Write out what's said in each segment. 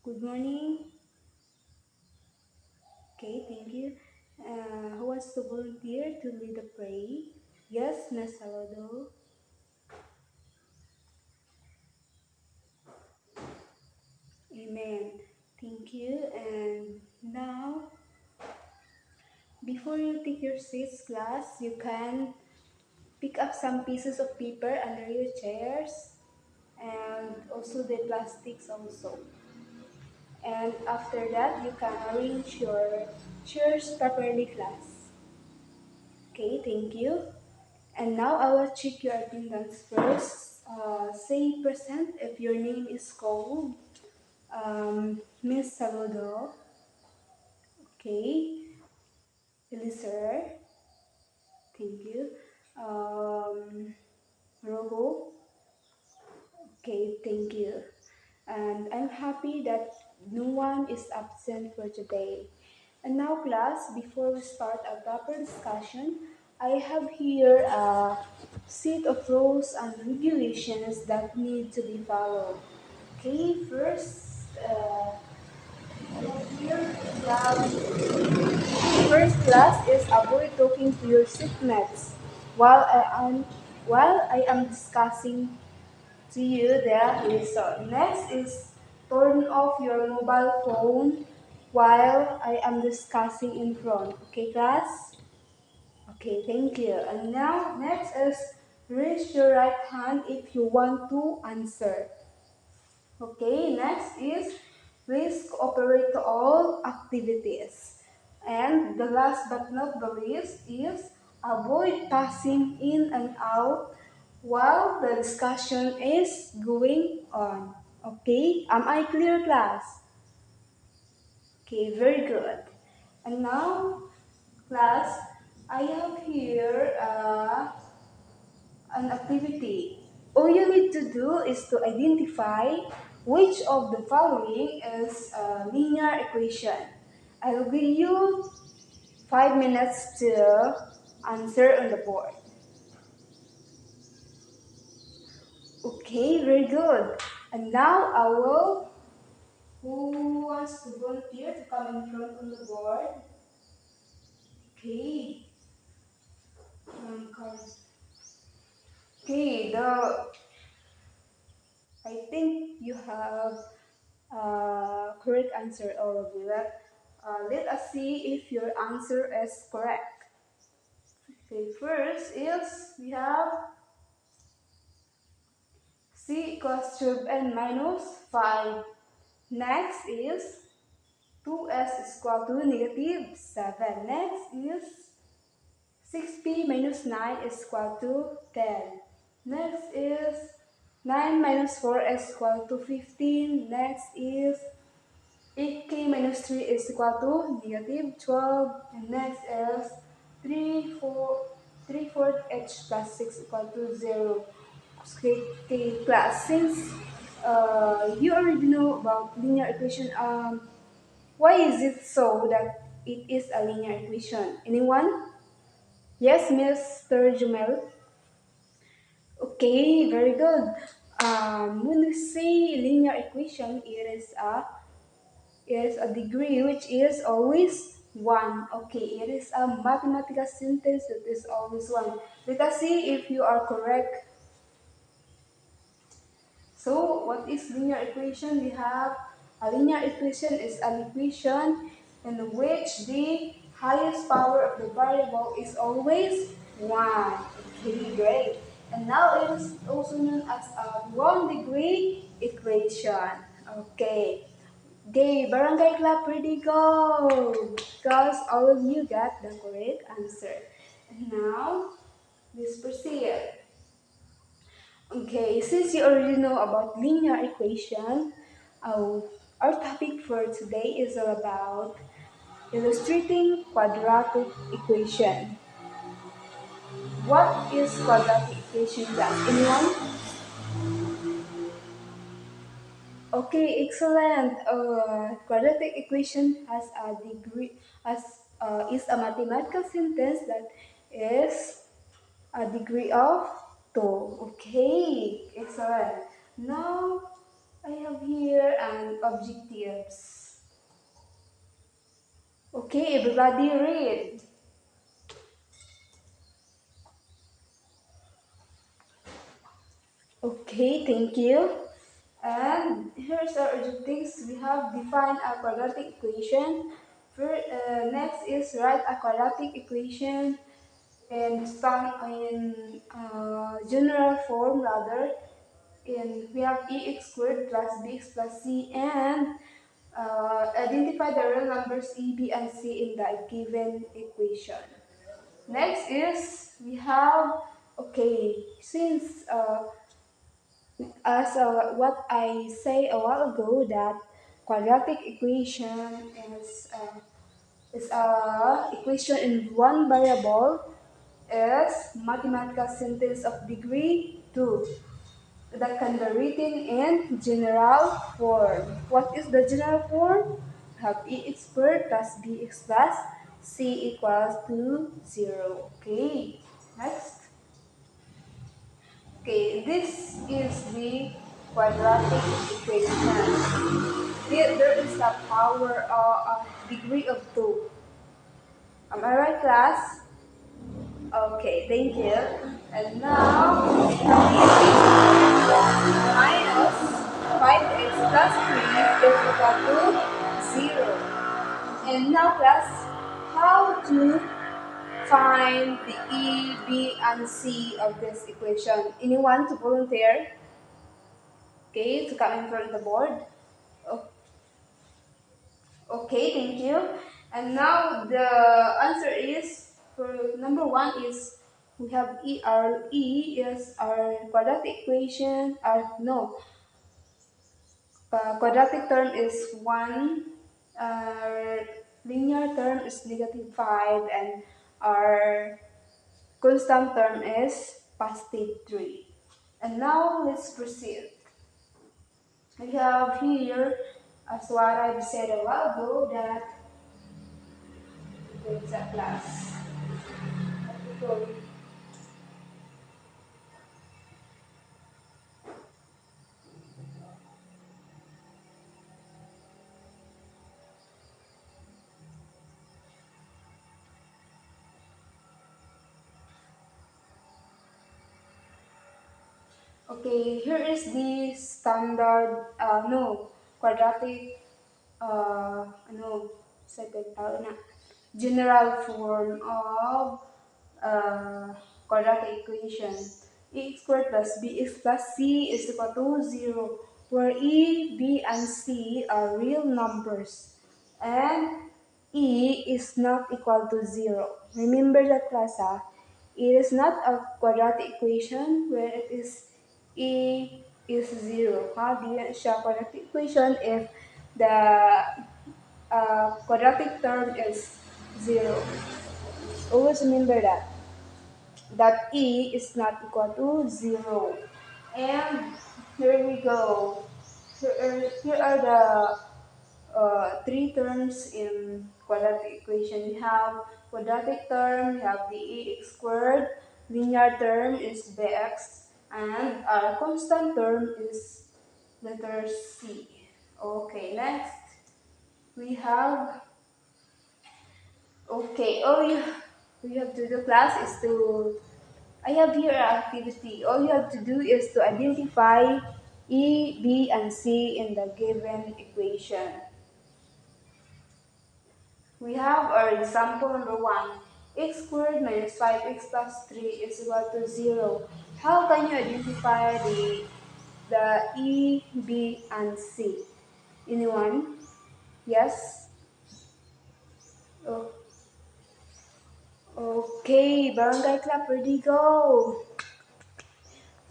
Good morning. Okay, thank you. Who wants to volunteer to lead the prayer? Yes, Miss Salvador. Amen. Thank you. And now, before you take your seats, class, you can pick up some pieces of paper under your chairs and also the plastics also. And after that, you can arrange your chairs properly, class. Okay, thank you. And now I will check your attendance first. Say present if your name is called. Miss Salvador. Okay. Elisa. Thank you. Rojo. Okay, thank you. And I'm happy that no one is absent for today. And now, class, before we start a proper discussion, I have here a set of rules and regulations that need to be followed. Okay, here we have first class is avoid talking to your seatmates while I am discussing to you the lesson. Next is turn off your mobile phone while I am discussing in front. Okay, class? Okay, thank you. And now, next is raise your right hand if you want to answer. Okay, next is please cooperate to all activities. And the last but not the least is avoid passing in and out while the discussion is going on. Okay, am I clear, class? Okay, very good. And now, class, I have here an activity. All you need to do is to identify which of the following is a linear equation. I will give you 5 minutes to answer on the board. Okay, very good. And now who wants to volunteer to come in front on the board? Okay. Come. Okay, I think you have correct answer, all of you. Let us see if your answer is correct. Okay, first is we have c equals 12n minus 5. Next is 2s is equal to negative 7. Next is 6p minus 9 is equal to 10. Next is 9 minus 4 is equal to 15. Next is 8k minus 3 is equal to negative 12. And next is 3 fourth h plus 6 equal to 0. Okay, class, since you already know about linear equation, why is it so that it is a linear equation? Anyone? Yes, Mr. Jumel? Okay, very good. When we say linear equation, it is a degree which is always 1. Okay, it is a mathematical sentence that is always 1. Let us see if you are correct. So, what is linear equation? We have a linear equation is an equation in which the highest power of the variable is always 1. Okay, great. And now it is also known as a 1-degree equation. Okay. Okay, barangay clap, ready, go! Because all of you got the correct answer. And now, let's proceed. Okay, since you already know about linear equation, uh, our topic for today is all about illustrating quadratic equation. What is quadratic equation, class? Anyone? Okay, excellent. Quadratic equation has a degree as is a mathematical sentence that is a degree of 2. Okay, excellent. Now I have here an objectives. Okay, everybody read. Okay, thank you. And here's our objectives. We have defined a quadratic equation. Next is write a quadratic equation and start in general form rather. And we have ex squared plus bx plus c and identify the real numbers e, b, and c in the given equation. Next is we have, okay, since as what I say a while ago that quadratic equation is a equation in one variable is mathematical sentence of degree 2 that can be written in general form. What is the general form? We have ex squared plus bx plus c equals to 0. Okay, next. Okay, this is the quadratic equation. There is a power or a degree of 2. Am I right, class? Okay, thank you. And now, minus 5x plus 3 is equal to 0. And now, class, how to find the E, B, and C of this equation? Anyone to volunteer? Okay, to come in front of the board. Oh, okay, thank you. And now the answer is for number one is we have E. Our E is our quadratic equation. Quadratic term is 1. Our linear term is negative 5, and our constant term is positive 3. And now let's proceed. We have here, as what I've said a while ago, that it's a class. Okay, here is the standard, no, quadratic, no, second, na, general form of quadratic equation. E squared plus bx plus c is equal to 0, where e, b, and c are real numbers, and e is not equal to 0. Remember that, class, ah? It is not a quadratic equation where it is e is 0. Di siya quadratic equation if the quadratic term is 0. Always remember that e is not equal to 0. And here we go. Here are the three terms in quadratic equation. We have quadratic term, we have the ax squared, linear term is bx, and our constant term is letter c. Okay, next we have, okay, you have to do, class, is to, I have here an activity. All you have to do is to identify E, B, and C in the given equation. We have our example number 1. X squared minus 5x plus 3 is equal to 0. How can you identify the E, B, and C? Anyone? Yes? Oh, okay, barangay clap, ready, go.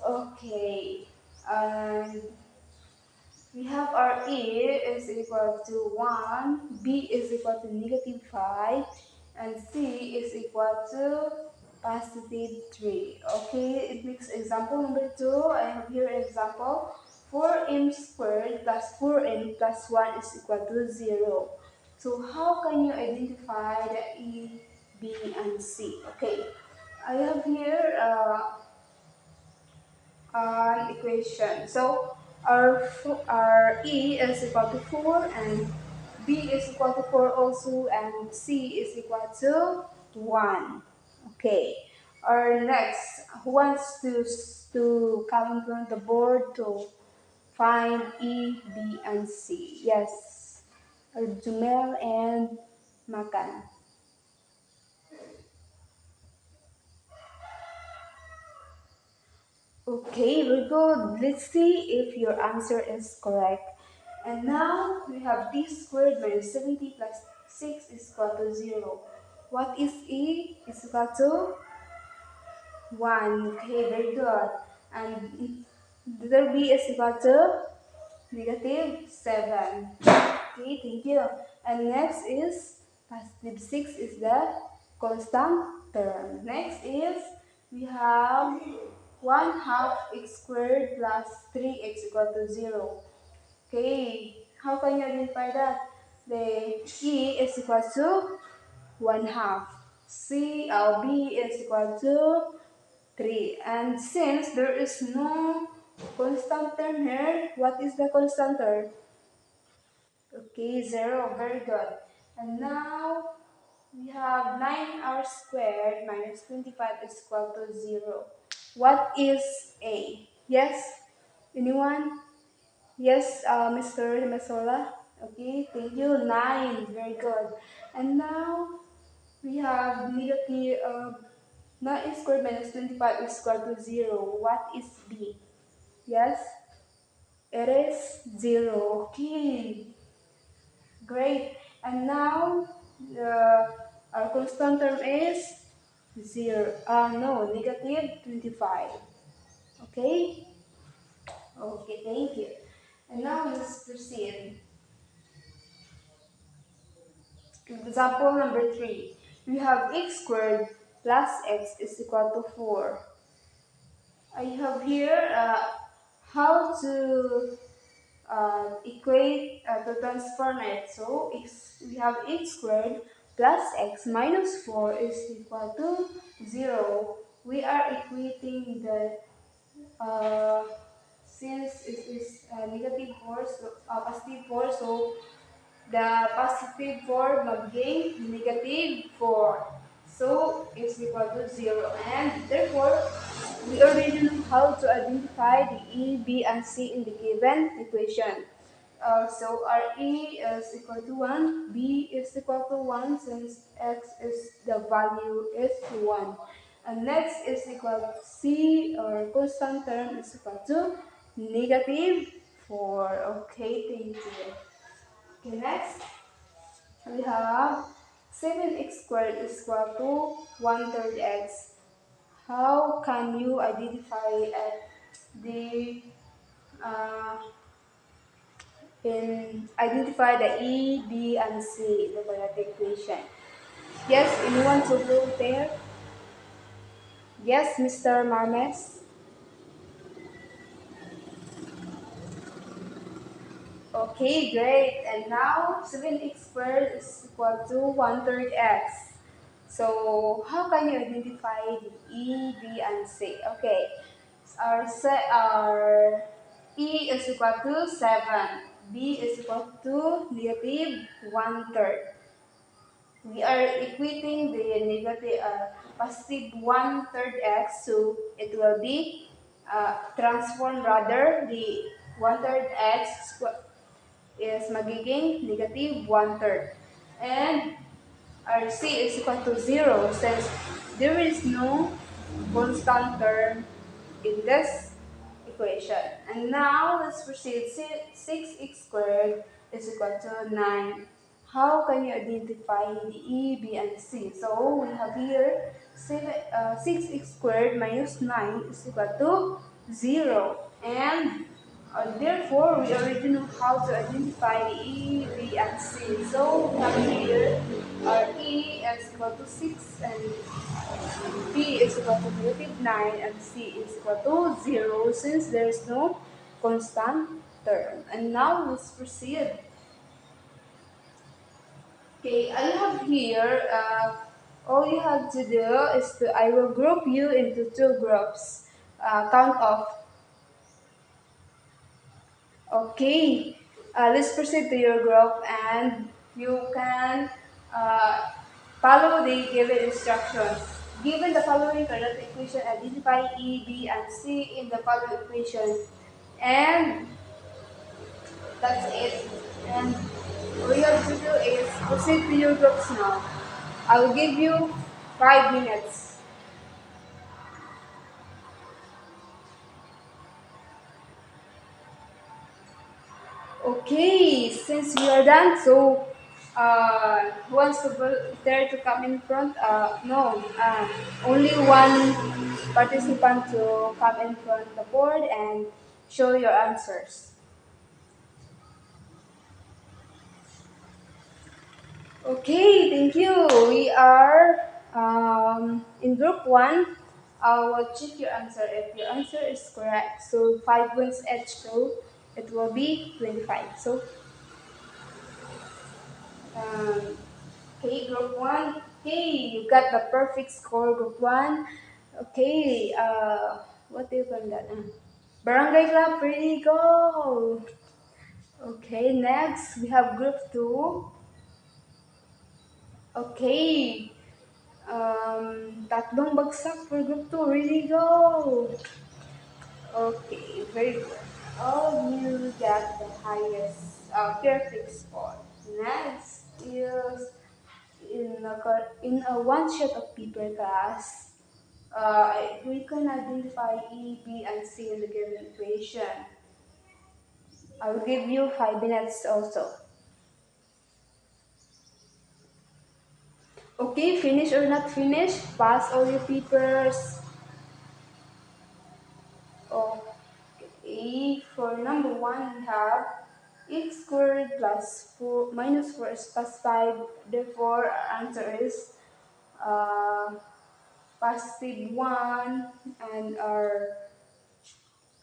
Okay. And we have our A is equal to 1, B is equal to negative 5, and C is equal to positive 3. Okay, it makes example number 2. I have here example. 4m squared plus 4n plus 1 is equal to 0. So how can you identify the E, B, and C? Okay, I have here an equation. So our E is equal to 4 and B is equal to 4 also and C is equal to 1. Okay. Our next, who wants to come in front of the board to find E, B, and C? Yes. Jumel and Makan. Okay, very good. Let's see if your answer is correct. And now we have d squared minus 70 plus 6 is equal to 0. What is E? Is equal to 1. Okay, very good. And letter B is equal to negative 7. Okay, thank you. And next is positive 6 is the constant term. Next is we have 1 half x squared plus 3x equal to 0. Okay, how can you identify that? The E is equal to 1 half. B is equal to 3. And since there is no constant term here, what is the constant term? Okay, 0. Very good. And now we have 9r squared minus 25 is equal to 0. What is A? Yes? Anyone? Yes, Mr. Masola. Okay, thank you. 9. Very good. And now we have negative 9 squared minus 25 is equal to 0. What is B? Yes? It is 0. Okay, great. And now the our constant term is 0. No, negative 25. Okay? Okay, thank you. And now let's proceed. Example number 3. We have x squared plus x is equal to 4. I have here how to to transform it. So we have x squared plus x minus 4 is equal to 0. We are equating the since it is negative 4, so positive 4, so the positive 4 maging negative 4. So it's equal to 0. And therefore, we already know how to identify the E, B, and C in the given equation. So our E is equal to 1, B is equal to 1 since X is the value is 1. And next is equal to C or constant term is equal to negative 4. Okay, thank you. Okay, next we have 7x squared is equal to 1 third x. How can you identify the uh, identify the E, B, and C in the quadratic equation? Yes, anyone to go there? Yes, Mr. Marmes. Okay, great. And now 7x squared is equal to 1 third x. So how can you identify the E, B, and C? Okay, our E is equal to 7. B is equal to negative 1 third. We are equating the negative positive 1 third x, so it will be transform rather the 1 third x is magiging negative 1 third. And our C is equal to 0 since there is no constant term in this equation. And now let's proceed. 6x squared is equal to 9. How can you identify the E, B, and C? So we have here 6x squared minus 9 is equal to 0. And therefore, we already know how to identify E, B, and C. So we have here our E is equal to 6 and B is equal to negative 9 and C is equal to 0 since there is no constant term. And now let's proceed. Okay, I have here, all you have to do is I will group you into two groups. Count off. Okay, let's proceed to your group and you can uh, follow the given instructions. Given the following correct equation, identify E, B, and C in the following equation. And that's it. And all you have to do is proceed to your groups now. I will give you 5 minutes. Okay, since we are done, so who wants to volunteer to come in front? No, only one participant to come in front of the board and show your answers. Okay, thank you. We are in group one. I will check your answer. If your answer is correct, so 5 points each, so it will be 25. So, um, okay, group one. Okay, you got the perfect score, group one. Okay, what do you call that? Barangay Club, pretty go. Okay, next we have group two. Okay, tatlong bagsak for group 2. Really go. Okay, very good. Oh, you got the highest perfect score. Next is in a one sheet of paper class. We can identify E, B, and C in the given equation. I will give you 5 minutes also. Okay, finish or not finish? Pass all your papers. Okay, for number one, we have x squared plus 4 minus 4 is plus 5. Therefore, our answer is uh, positive 1, and our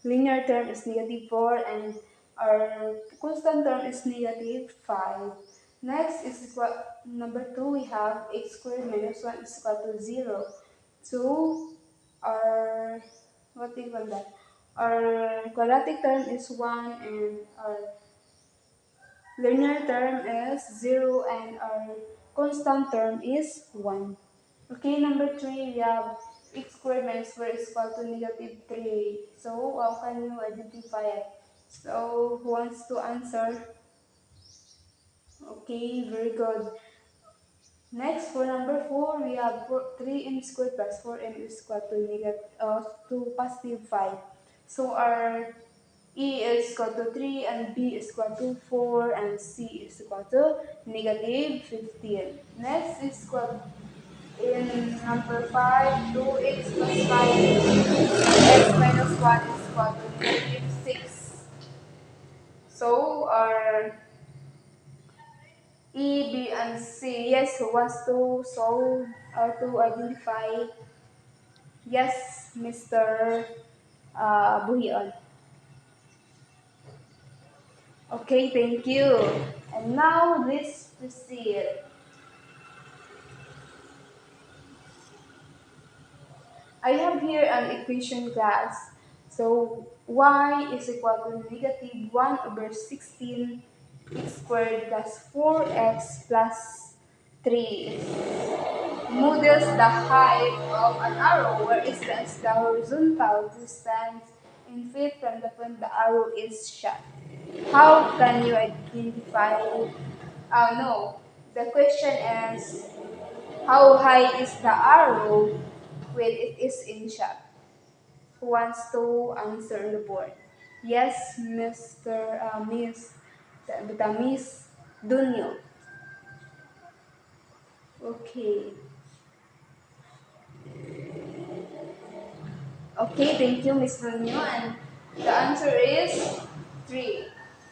linear term is negative 4, and our constant term is negative 5. Next is number 2, we have x squared minus 1 is equal to 0. So, our, what do you call that? Our quadratic term is 1 and our linear term is 0 and our constant term is 1. Okay, number 3, we have x squared minus 4 is equal to negative 3. So, how can you identify it? So, who wants to answer? Okay, very good. Next, for number 4, we have 3m squared plus 4m is equal to to positive 5. So, our E is equal to 3 and B is equal to 4 and C is equal to negative 15. Next is equal in number 5, 2x plus 5 x minus 1 is equal to negative 6. So our E, B, and C, yes, who wants to solve or to identify? Yes, Mr. Buhion. Okay, thank you. And now let's proceed. I have here an equation class. So y is equal to negative 1 over 16 x squared plus 4x plus 3 models the height of an arrow where is the horizontal distance in feet from the point the arrow is shot. How can you identify? No, the question is how high is the arrow when it is in shot? Who wants to answer on the board? Yes, Mr. Miss, the Miss Dunyo. Okay. Okay, thank you, Miss Dunyo. And the answer is 3.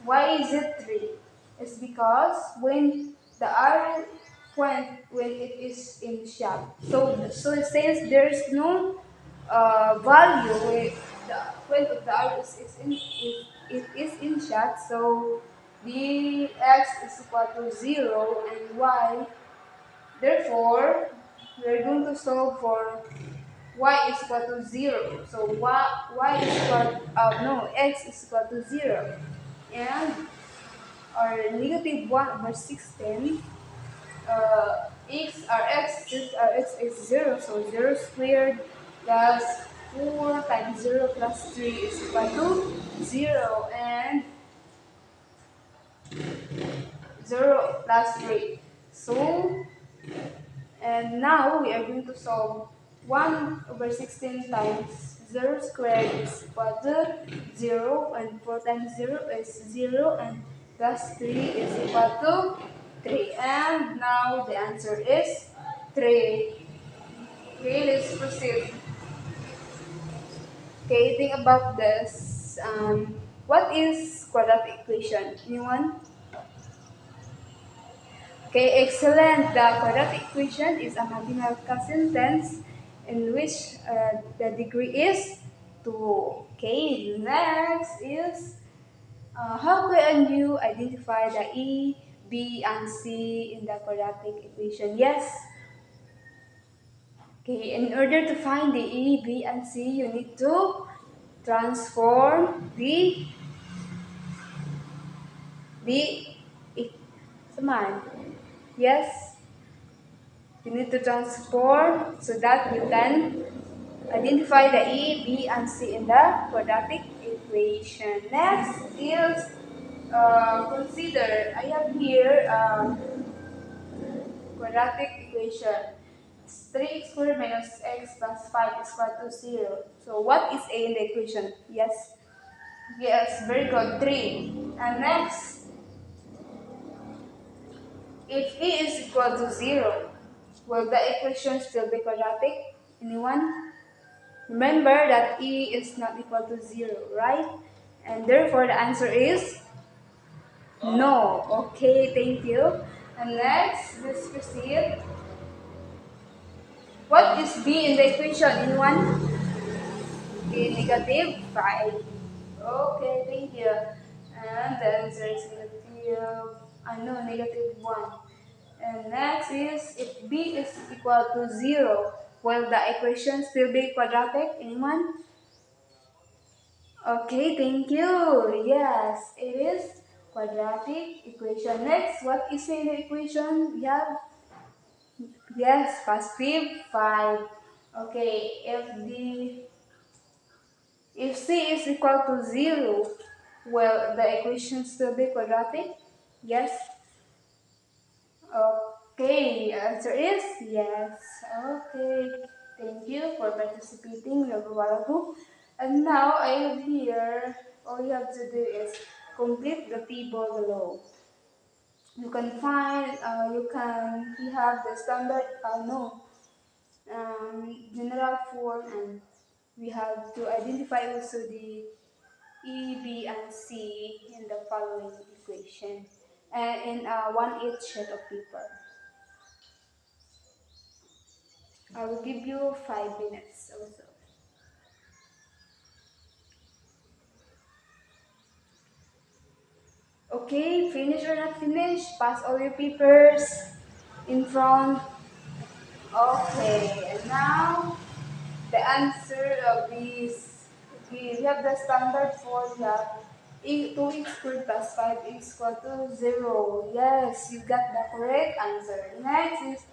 Why is it 3? It's because when the arrow when it is in shot. So since there is no value where the point of the arrow it is in shot, so the x is equal to 0 and y. Therefore, we are going to solve for y is equal to 0. So y is equal no x is equal to 0. and our negative 1 over 16, x is 0, so 0 squared plus 4 times 0 plus 3 is equal to 0, and 0 plus 3. So, and now we are going to solve 1 over 16 times 0 squared is equal to 0, and 4 times 0 is 0, and plus 3 is equal to 3. And now the answer is 3. Okay, let's proceed. Okay, think about this. What is quadratic equation? Anyone? Okay, excellent. The quadratic equation is a mathematical sentence in which the degree is 2. Okay, next is how can you identify the E, B, and C in the quadratic equation? Yes. Okay, in order to find the E, B, and C, you need to transform the Saman. Yes, you need to transform so that you can identify the E, B, and C in the quadratic equation. Next is consider. I have here quadratic equation. 3x squared minus x plus 5 is equal to 0. So what is A in the equation? Yes. Yes, very good. 3. And next, if E is equal to 0, will the equation still be quadratic? Anyone? Remember that E is not equal to 0, right? And therefore the answer is no. Okay, thank you. And next, let's proceed. What is B in the equation? Anyone? Okay, negative 5. Okay, thank you. And the answer is negative, no, negative 1. And next is, if B is equal to 0, will the equation still be quadratic? Anyone? Okay, thank you. Yes, it is quadratic equation. Next, what is in the equation? We have, yes, positive 5. Okay, if C is equal to 0, will the equation still be quadratic? Yes. Okay, answer is yes. Okay, thank you for participating, Yogo. And now I have here, all you have to do is complete the table below. You can find, we have the standard, no, general form, and we have to identify also the E, B, and C in the following equation, and in one each sheet of paper. I will give you 5 minutes also. Okay, finish or not finish? Pass all your papers in front. Okay, and now the answer of this. Okay, we have the standard formula. 2x squared plus 5x equal to 0. Yes, you got the correct answer. Next is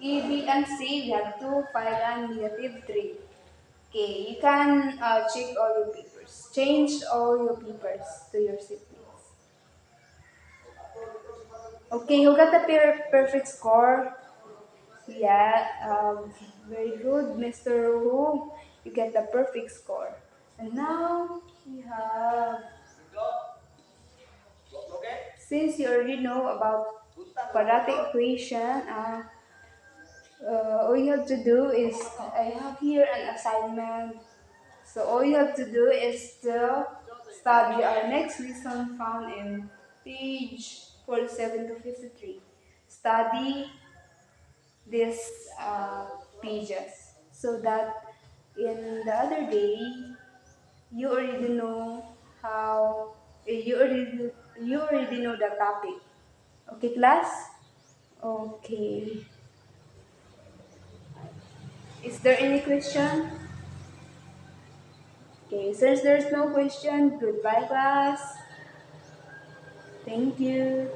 E, B, and C. We have 2, 5, and negative 3. Okay, you can check all your papers. Change all your papers to your seat, please. Okay, who got the perfect score? Yeah, very good, Mr. Wu. You get the perfect score. And now we have, since you already know about quadratic equation, all you have to do is, I have here an assignment. So all you have to do is to study our next lesson found in page 47 to 53. Study these pages so that in the other day you already know how you already know the topic. Okay, class? Okay. Is there any question? Okay, since there's no question, goodbye class. Thank you.